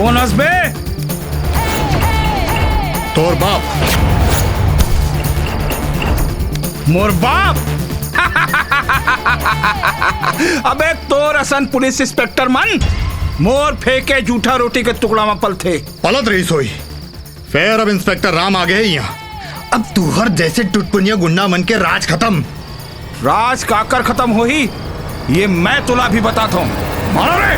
कौन हंसबे? तोर बाप। मोर बाप? अबे तोर असन पुलिस इंस्पेक्टर मन मोर फेंके जूठा रोटी के टुकड़ा में पलथे। पलत रही सोई। फिर अब इंस्पेक्टर राम आ गए यहाँ। अब तुहर जैसे टुटपुनिया गुंडा मन के राज खत्म। राज काकर खत्म हो ही ये मैं तुला भी बताता हूँ। मारो रे।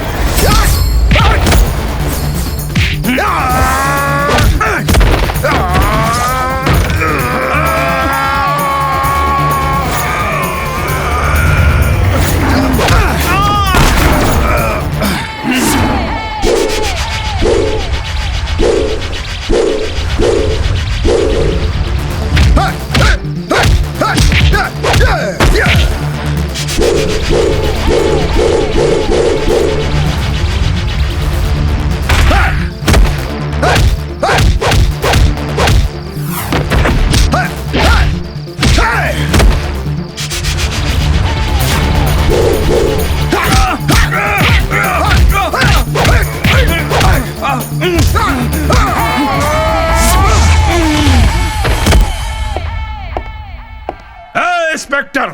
इंस्पेक्टर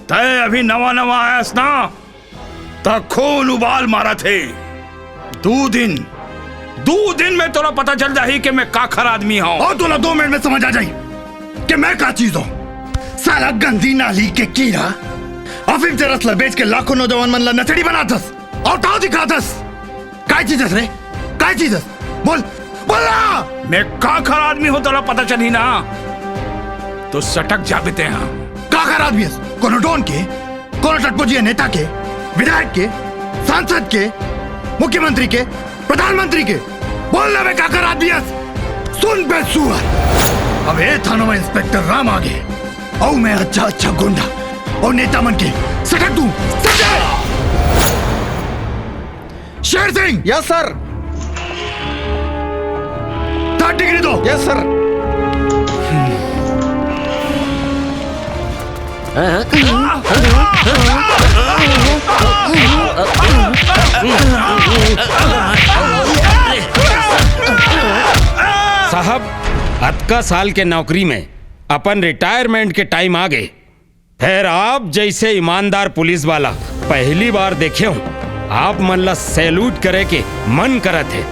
तय अभी नवा नवा आयास ना तो खून उबाल मारा थे। 2 दिन में तोरा पता चल जाही कि मैं काखर आदमी हूँ। और तोला 2 मिनट में समझ आ जाई कि मैं का चीज हूँ। साला गंदी नाली के कीड़ा अफीम से रसला बेच के लाखों नौजवान मन ला नचड़ी बनातस और ताव दिखातस। काय चीजस रे? काय चीजस? बोल बोला। मैं काखर आदमी हूँ तोरा पता चली ना तो सटक जाबते हैं। काखर आदमी कोनो डॉन के, कोनो टटपुजिया नेता के, विधायक के, सांसद के, मुख्यमंत्री के, प्रधानमंत्री के बोलना में काकर आदमी। सुन बे सुअर, अब ये थानों में इंस्पेक्टर राम आ गए और मैं अच्छा गुंडा और नेता मन के सटक दूं। शेर सिंह। यस सर। 3rd डिग्री दो। यस सर। साहब अतका साल के नौकरी में अपन रिटायरमेंट के टाइम आ गए। फिर आप जैसे ईमानदार पुलिस वाला पहली बार देखे हूं। आप मन ला सैल्यूट करे के मन करत है।